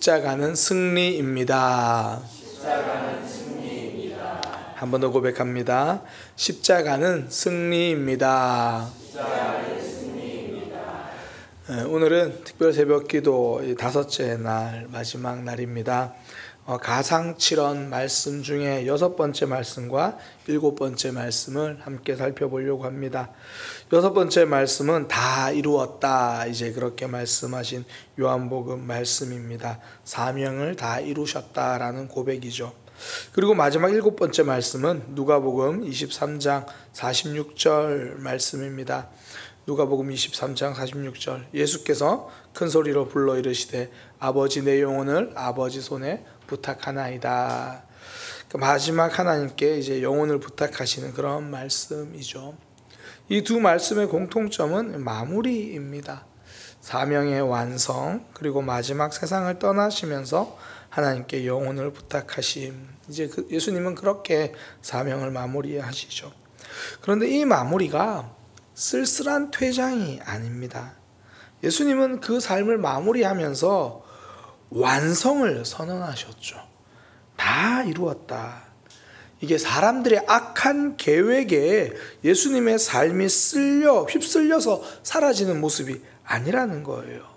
십자가는 승리입니다. 한 번 더 고백합니다. 십자가는 승리입니다. 오늘은 특별 새벽 기도 다섯째 날, 마지막 날입니다. 가상칠언 말씀 중에 6번째 말씀과 7번째 말씀을 함께 살펴보려고 합니다. 6번째 말씀은 다 이루었다, 이제 그렇게 말씀하신 요한복음 말씀입니다. 사명을 다 이루셨다라는 고백이죠. 그리고 마지막 7번째 말씀은 누가복음 23장 46절 말씀입니다. 누가복음 23장 46절, 예수께서 큰 소리로 불러 이르시되 아버지 내 영혼을 아버지 손에 부탁하나이다. 마지막 하나님께 이제 영혼을 부탁하시는 그런 말씀이죠. 이 두 말씀의 공통점은 마무리입니다. 사명의 완성, 그리고 마지막 세상을 떠나시면서 하나님께 영혼을 부탁하심. 이제 예수님은 그렇게 사명을 마무리하시죠. 그런데 이 마무리가 쓸쓸한 퇴장이 아닙니다. 예수님은 그 삶을 마무리하면서 완성을 선언하셨죠. 다 이루었다. 이게 사람들의 악한 계획에 예수님의 삶이 휩쓸려서 사라지는 모습이 아니라는 거예요.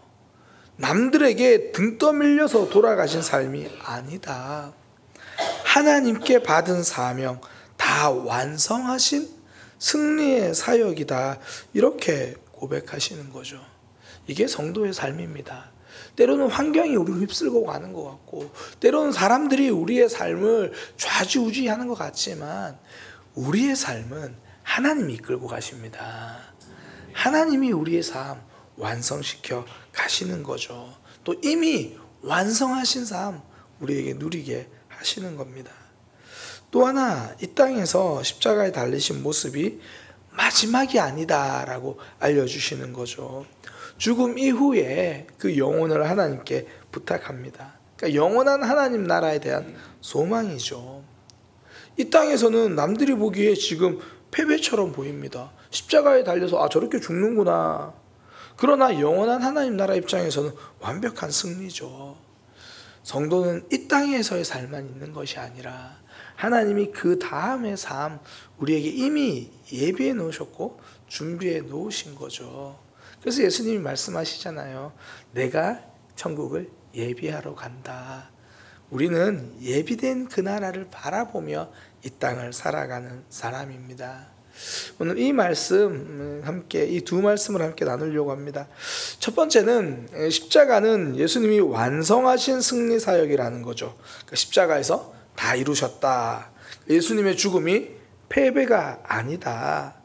남들에게 등 떠밀려서 돌아가신 삶이 아니다. 하나님께 받은 사명 다 완성하신 승리의 사역이다, 이렇게 고백하시는 거죠. 이게 성도의 삶입니다. 때로는 환경이 우리를 휩쓸고 가는 것 같고, 때로는 사람들이 우리의 삶을 좌지우지하는 것 같지만, 우리의 삶은 하나님이 이끌고 가십니다. 하나님이 우리의 삶 완성시켜 가시는 거죠. 또 이미 완성하신 삶 우리에게 누리게 하시는 겁니다. 또 하나, 이 땅에서 십자가에 달리신 모습이 마지막이 아니다라고 알려주시는 거죠. 죽음 이후에 그 영혼을 하나님께 부탁합니다. 그러니까 영원한 하나님 나라에 대한 소망이죠. 이 땅에서는 남들이 보기에 지금 패배처럼 보입니다. 십자가에 달려서 저렇게 죽는구나. 그러나 영원한 하나님 나라 입장에서는 완벽한 승리죠. 성도는 이 땅에서의 삶만 있는 것이 아니라 하나님이 그 다음의 삶 우리에게 이미 예비해 놓으셨고 준비해 놓으신 거죠. 그래서 예수님이 말씀하시잖아요. 내가 천국을 예비하러 간다. 우리는 예비된 그 나라를 바라보며 이 땅을 살아가는 사람입니다. 오늘 이 말씀 함께, 이 두 말씀을 함께 나누려고 합니다. 첫 번째는 십자가는 예수님이 완성하신 승리 사역이라는 거죠. 그러니까 십자가에서 다 이루셨다. 예수님의 죽음이 패배가 아니다.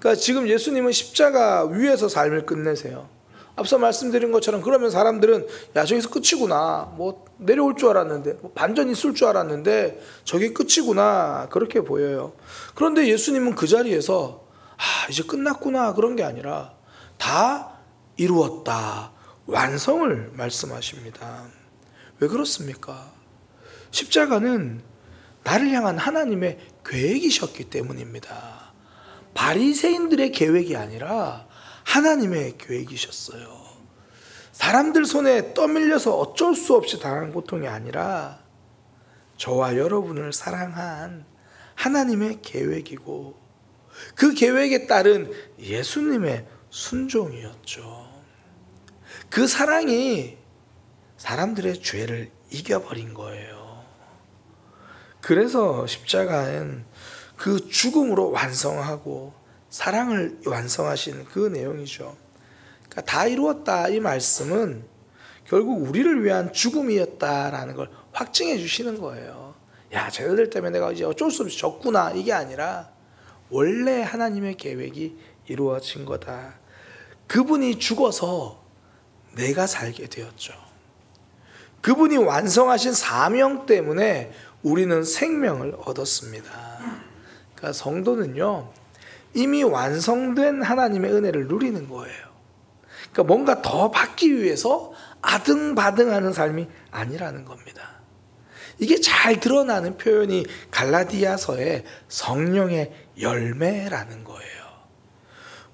그러니까 지금 예수님은 십자가 위에서 삶을 끝내세요. 앞서 말씀드린 것처럼 그러면 사람들은 저기서 끝이구나, 내려올 줄 알았는데, 반전 있을 줄 알았는데 저게 끝이구나, 그렇게 보여요. 그런데 예수님은 그 자리에서 이제 끝났구나, 그런 게 아니라 다 이루었다, 완성을 말씀하십니다. 왜 그렇습니까? 십자가는 나를 향한 하나님의 계획이셨기 때문입니다. 바리새인들의 계획이 아니라 하나님의 계획이셨어요. 사람들 손에 떠밀려서 어쩔 수 없이 당한 고통이 아니라 저와 여러분을 사랑한 하나님의 계획이고, 그 계획에 따른 예수님의 순종이었죠. 그 사랑이 사람들의 죄를 이겨버린 거예요. 그래서 십자가는 그 죽음으로 완성하고 사랑을 완성하신 그 내용이죠. 그러니까 다 이루었다, 이 말씀은 결국 우리를 위한 죽음이었다라는 걸 확증해 주시는 거예요. 쟤네들 때문에 내가 이제 어쩔 수 없이 졌구나, 이게 아니라 원래 하나님의 계획이 이루어진 거다. 그분이 죽어서 내가 살게 되었죠. 그분이 완성하신 사명 때문에 우리는 생명을 얻었습니다. 그러니까 성도는요, 이미 완성된 하나님의 은혜를 누리는 거예요. 그러니까 뭔가 더 받기 위해서 아등바등하는 삶이 아니라는 겁니다. 이게 잘 드러나는 표현이 갈라디아서의 성령의 열매라는 거예요.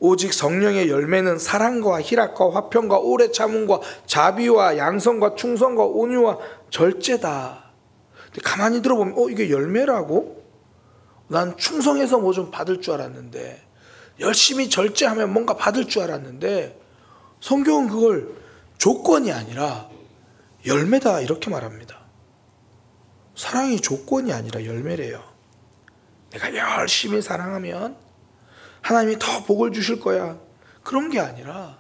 오직 성령의 열매는 사랑과 희락과 화평과 오래 참음과 자비와 양선과 충성과 온유와 절제다. 근데 가만히 들어보면 이게 열매라고? 난 충성해서 뭐 좀 받을 줄 알았는데, 열심히 절제하면 뭔가 받을 줄 알았는데, 성경은 그걸 조건이 아니라 열매다 이렇게 말합니다. 사랑이 조건이 아니라 열매래요. 내가 열심히 사랑하면 하나님이 더 복을 주실 거야. 그런 게 아니라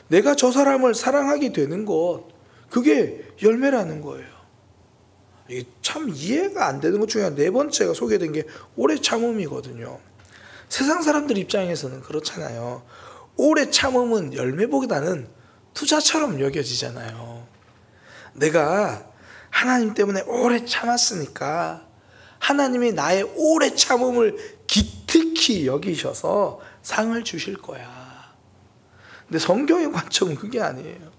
내가 저 사람을 사랑하게 되는 것, 그게 열매라는 거예요. 이게 참 이해가 안 되는 것 중에 네 번째가 소개된 게 오래 참음이거든요. 세상 사람들 입장에서는 그렇잖아요. 오래 참음은 열매보다는 투자처럼 여겨지잖아요. 내가 하나님 때문에 오래 참았으니까 하나님이 나의 오래 참음을 기특히 여기셔서 상을 주실 거야. 근데 성경의 관점은 그게 아니에요.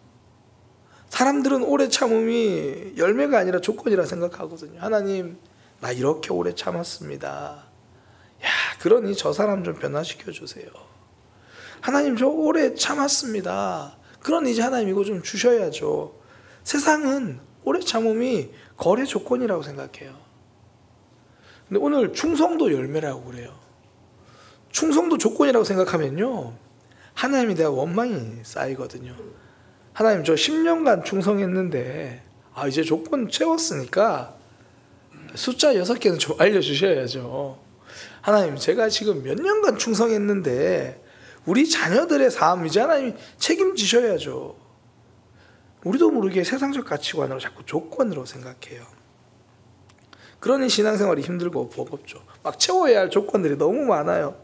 사람들은 오래 참음이 열매가 아니라 조건이라 생각하거든요. 하나님, 나 이렇게 오래 참았습니다. 야, 그러니 저 사람 좀 변화시켜 주세요. 하나님, 저 오래 참았습니다. 그러니 이제 하나님 이거 좀 주셔야죠. 세상은 오래 참음이 거래 조건이라고 생각해요. 근데 오늘 충성도 열매라고 그래요. 충성도 조건이라고 생각하면요, 하나님이 대한 원망이 쌓이거든요. 하나님, 저 10년간 충성했는데 이제 조건 채웠으니까 숫자 6개는 좀 알려주셔야죠. 하나님, 제가 지금 몇 년간 충성했는데 우리 자녀들의 삶 이제 하나님이 책임지셔야죠. 우리도 모르게 세상적 가치관으로 자꾸 조건으로 생각해요. 그러니 신앙생활이 힘들고 버겁죠. 막 채워야 할 조건들이 너무 많아요.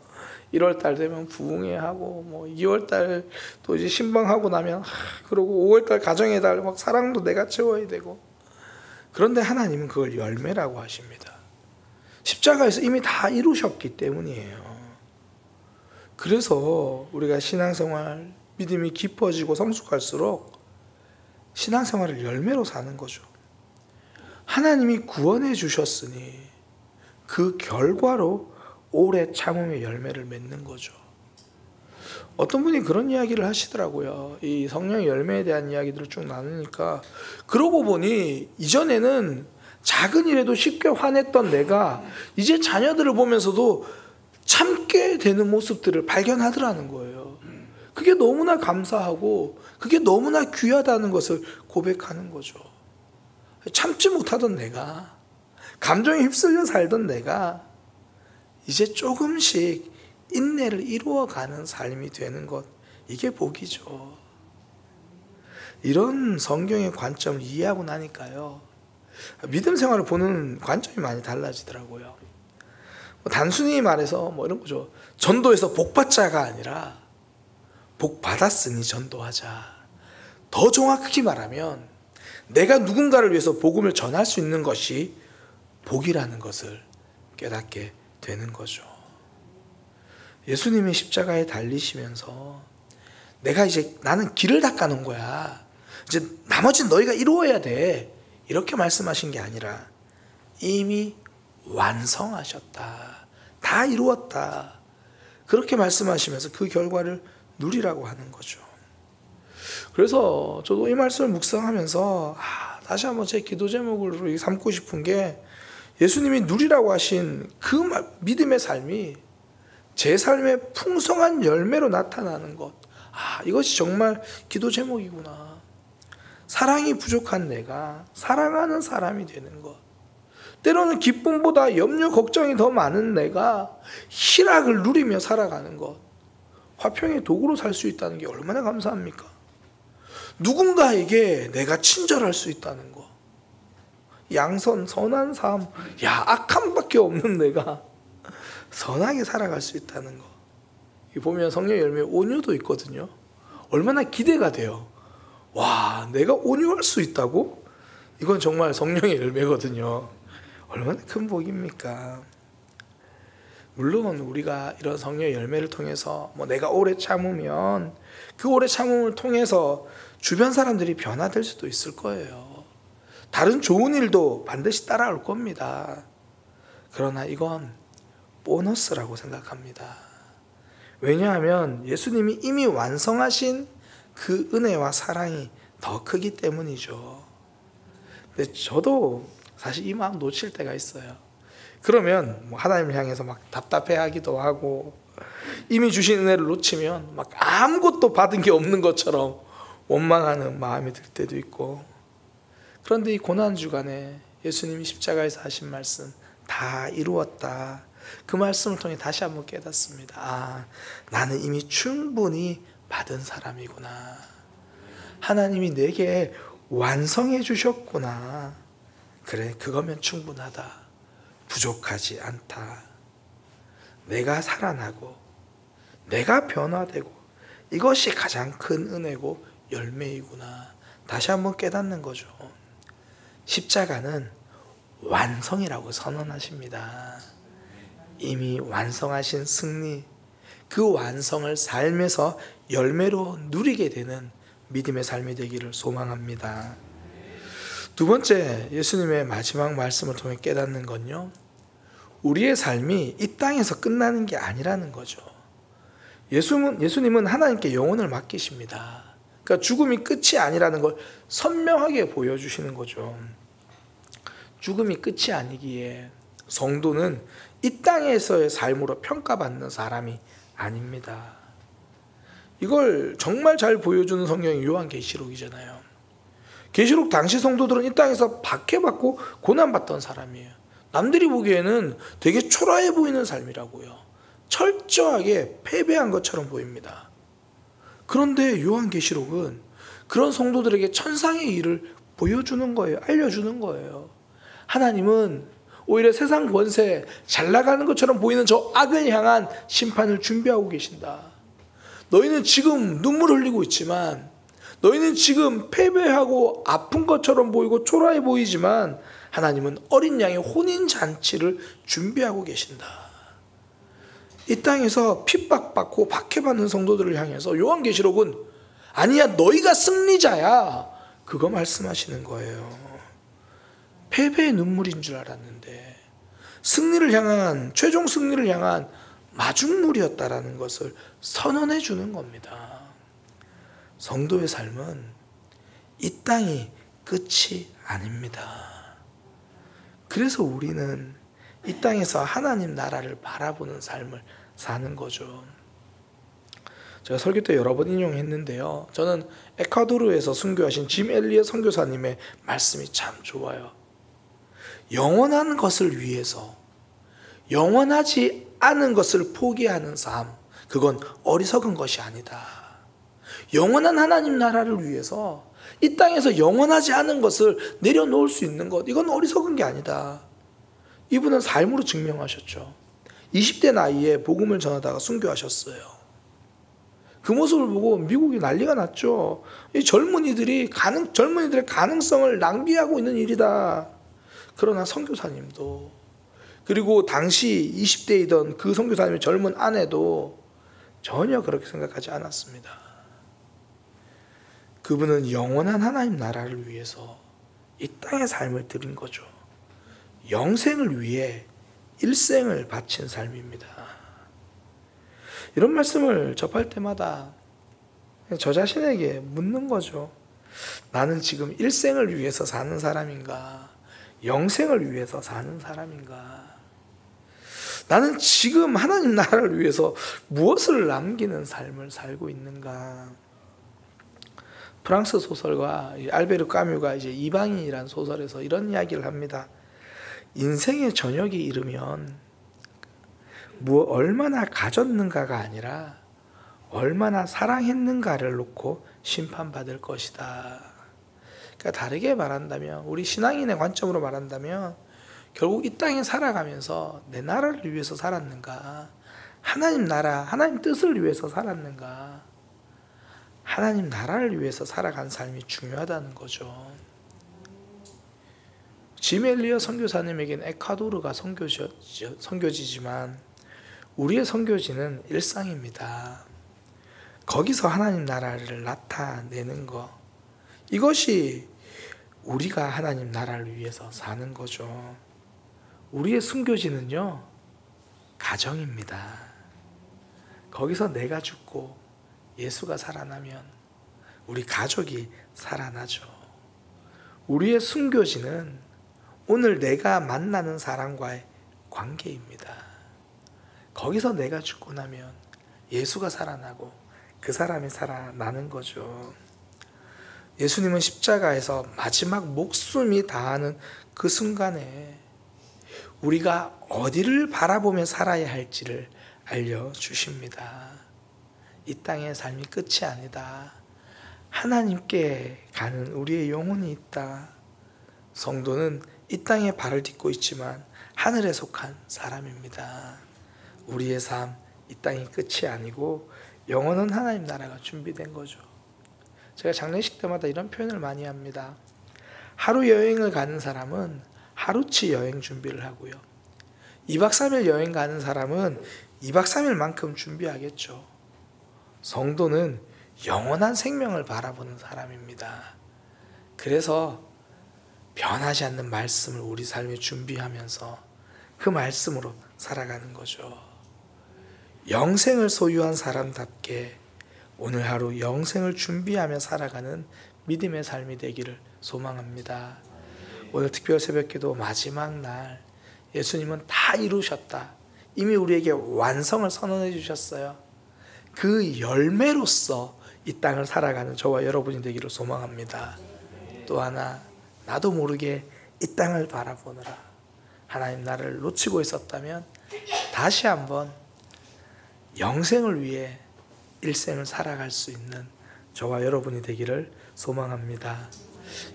1월달 되면 부흥회하고, 뭐 2월달 또 이제 신방하고 나면 그러고 5월달 가정의 달, 막 사랑도 내가 채워야 되고. 그런데 하나님은 그걸 열매라고 하십니다. 십자가에서 이미 다 이루셨기 때문이에요. 그래서 우리가 신앙생활, 믿음이 깊어지고 성숙할수록 신앙생활을 열매로 사는 거죠. 하나님이 구원해 주셨으니 그 결과로 오래 참음의 열매를 맺는 거죠. 어떤 분이 그런 이야기를 하시더라고요. 이 성령의 열매에 대한 이야기들을 쭉 나누니까, 그러고 보니 이전에는 작은 일에도 쉽게 화냈던 내가 이제 자녀들을 보면서도 참게 되는 모습들을 발견하더라는 거예요. 그게 너무나 감사하고 그게 너무나 귀하다는 것을 고백하는 거죠. 참지 못하던 내가, 감정에 휩쓸려 살던 내가 이제 조금씩 인내를 이루어가는 삶이 되는 것, 이게 복이죠. 이런 성경의 관점을 이해하고 나니까요, 믿음 생활을 보는 관점이 많이 달라지더라고요. 단순히 말해서 이런 거죠. 전도해서 복받자가 아니라 복받았으니 전도하자. 더 정확히 말하면 내가 누군가를 위해서 복음을 전할 수 있는 것이 복이라는 것을 깨닫게 되는 거죠. 예수님이 십자가에 달리시면서 나는 길을 닦아놓은 거야. 이제 나머지는 너희가 이루어야 돼. 이렇게 말씀하신 게 아니라 이미 완성하셨다. 다 이루었다. 그렇게 말씀하시면서 그 결과를 누리라고 하는 거죠. 그래서 저도 이 말씀을 묵상하면서 다시 한번 제 기도 제목으로 삼고 싶은 게, 예수님이 누리라고 하신 그 믿음의 삶이 제 삶의 풍성한 열매로 나타나는 것, 이것이 정말 기도 제목이구나. 사랑이 부족한 내가 사랑하는 사람이 되는 것, 때로는 기쁨보다 염려 걱정이 더 많은 내가 희락을 누리며 살아가는 것, 화평의 도구로 살 수 있다는 게 얼마나 감사합니까? 누군가에게 내가 친절할 수 있다는 것, 양선, 선한 삶, 악함밖에 없는 내가 선하게 살아갈 수 있다는 것. 보면 성령 열매 온유도 있거든요. 얼마나 기대가 돼요. 와, 내가 온유할 수 있다고? 이건 정말 성령의 열매거든요. 얼마나 큰 복입니까? 물론 우리가 이런 성령의 열매를 통해서 내가 오래 참으면 그 오래 참음을 통해서 주변 사람들이 변화될 수도 있을 거예요. 다른 좋은 일도 반드시 따라올 겁니다. 그러나 이건 보너스라고 생각합니다. 왜냐하면 예수님이 이미 완성하신 그 은혜와 사랑이 더 크기 때문이죠. 근데 저도 사실 이 마음 놓칠 때가 있어요. 그러면 뭐 하나님을 향해서 막 답답해하기도 하고, 이미 주신 은혜를 놓치면 막 아무것도 받은 게 없는 것처럼 원망하는 마음이 들 때도 있고. 그런데 이 고난 주간에 예수님이 십자가에서 하신 말씀, 다 이루었다, 그 말씀을 통해 다시 한번 깨닫습니다. 아, 나는 이미 충분히 받은 사람이구나. 하나님이 내게 완성해 주셨구나. 그래, 그거면 충분하다. 부족하지 않다. 내가 살아나고 내가 변화되고 이것이 가장 큰 은혜고 열매이구나. 다시 한번 깨닫는 거죠. 십자가는 완성이라고 선언하십니다. 이미 완성하신 승리, 그 완성을 삶에서 열매로 누리게 되는 믿음의 삶이 되기를 소망합니다. 두 번째, 예수님의 마지막 말씀을 통해 깨닫는 건요, 우리의 삶이 이 땅에서 끝나는 게 아니라는 거죠. 예수님은 하나님께 영혼을 맡기십니다. 그러니까 죽음이 끝이 아니라는 걸 선명하게 보여주시는 거죠. 죽음이 끝이 아니기에 성도는 이 땅에서의 삶으로 평가받는 사람이 아닙니다. 이걸 정말 잘 보여주는 성경이 요한계시록이잖아요. 계시록 당시 성도들은 이 땅에서 박해받고 고난받던 사람이에요. 남들이 보기에는 되게 초라해 보이는 삶이라고요. 철저하게 패배한 것처럼 보입니다. 그런데 요한계시록은 그런 성도들에게 천상의 일을 보여주는 거예요. 알려주는 거예요. 하나님은 오히려 세상 권세, 잘 나가는 것처럼 보이는 저 악을 향한 심판을 준비하고 계신다. 너희는 지금 눈물 흘리고 있지만, 너희는 지금 패배하고 아픈 것처럼 보이고 초라해 보이지만, 하나님은 어린 양의 혼인잔치를 준비하고 계신다. 이 땅에서 핍박받고 박해받는 성도들을 향해서 요한계시록은 아니야, 너희가 승리자야, 그거 말씀하시는 거예요. 패배의 눈물인 줄 알았는데 승리를 향한, 최종 승리를 향한 마중물이었다라는 것을 선언해 주는 겁니다. 성도의 삶은 이 땅이 끝이 아닙니다. 그래서 우리는 이 땅에서 하나님 나라를 바라보는 삶을 사는 거죠. 제가 설교 때 여러 번 인용했는데요, 저는 에콰도르에서 순교하신 짐 엘리엇 선교사님의 말씀이 참 좋아요. 영원한 것을 위해서 영원하지 않은 것을 포기하는 삶, 그건 어리석은 것이 아니다. 영원한 하나님 나라를 위해서 이 땅에서 영원하지 않은 것을 내려놓을 수 있는 것, 이건 어리석은 게 아니다. 이분은 삶으로 증명하셨죠. 20대 나이에 복음을 전하다가 순교하셨어요. 그 모습을 보고 미국이 난리가 났죠. 이 젊은이들의 가능성을 낭비하고 있는 일이다. 그러나 선교사님도, 그리고 당시 20대이던 그 선교사님의 젊은 아내도 전혀 그렇게 생각하지 않았습니다. 그분은 영원한 하나님 나라를 위해서 이 땅의 삶을 드린 거죠. 영생을 위해 일생을 바친 삶입니다. 이런 말씀을 접할 때마다 저 자신에게 묻는 거죠. 나는 지금 일생을 위해서 사는 사람인가? 영생을 위해서 사는 사람인가? 나는 지금 하나님 나라를 위해서 무엇을 남기는 삶을 살고 있는가? 프랑스 소설가 알베르 까뮤가 이제 이방인이라는 소설에서 이런 이야기를 합니다. 인생의 저녁이 이르면 얼마나 가졌는가가 아니라 얼마나 사랑했는가를 놓고 심판받을 것이다. 그러니까 다르게 말한다면, 우리 신앙인의 관점으로 말한다면, 결국 이 땅에 살아가면서 내 나라를 위해서 살았는가, 하나님 나라, 하나님 뜻을 위해서 살았는가, 하나님 나라를 위해서 살아간 삶이 중요하다는 거죠. 짐 엘리엇 선교사님에게는 에콰도르가 선교지지만 우리의 선교지는 일상입니다. 거기서 하나님 나라를 나타내는 것, 이것이 우리가 하나님 나라를 위해서 사는 거죠. 우리의 순교지는요, 가정입니다. 거기서 내가 죽고 예수가 살아나면 우리 가족이 살아나죠. 우리의 순교지는 오늘 내가 만나는 사람과의 관계입니다. 거기서 내가 죽고 나면 예수가 살아나고 그 사람이 살아나는 거죠. 예수님은 십자가에서 마지막 목숨이 다하는 그 순간에 우리가 어디를 바라보며 살아야 할지를 알려주십니다. 이 땅의 삶이 끝이 아니다. 하나님께 가는 우리의 영혼이 있다. 성도는 이 땅에 발을 딛고 있지만 하늘에 속한 사람입니다. 우리의 삶, 이 땅이 끝이 아니고 영원한 하나님 나라가 준비된 거죠. 제가 장례식 때마다 이런 표현을 많이 합니다. 하루 여행을 가는 사람은 하루치 여행 준비를 하고요. 2박 3일 여행 가는 사람은 2박 3일만큼 준비하겠죠. 성도는 영원한 생명을 바라보는 사람입니다. 그래서 변하지 않는 말씀을 우리 삶에 준비하면서 그 말씀으로 살아가는 거죠. 영생을 소유한 사람답게 오늘 하루 영생을 준비하며 살아가는 믿음의 삶이 되기를 소망합니다. 오늘 특별 새벽기도 마지막 날 예수님은 다 이루셨다. 이미 우리에게 완성을 선언해 주셨어요. 그 열매로서 이 땅을 살아가는 저와 여러분이 되기를 소망합니다. 또 하나, 나도 모르게 이 땅을 바라보느라 하나님 나를 놓치고 있었다면 다시 한번 영생을 위해 일생을 살아갈 수 있는 저와 여러분이 되기를 소망합니다.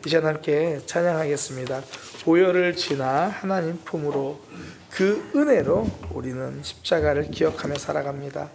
이 시간 함께 찬양하겠습니다. 보혈을 지나 하나님 품으로 그 은혜로 우리는 십자가를 기억하며 살아갑니다.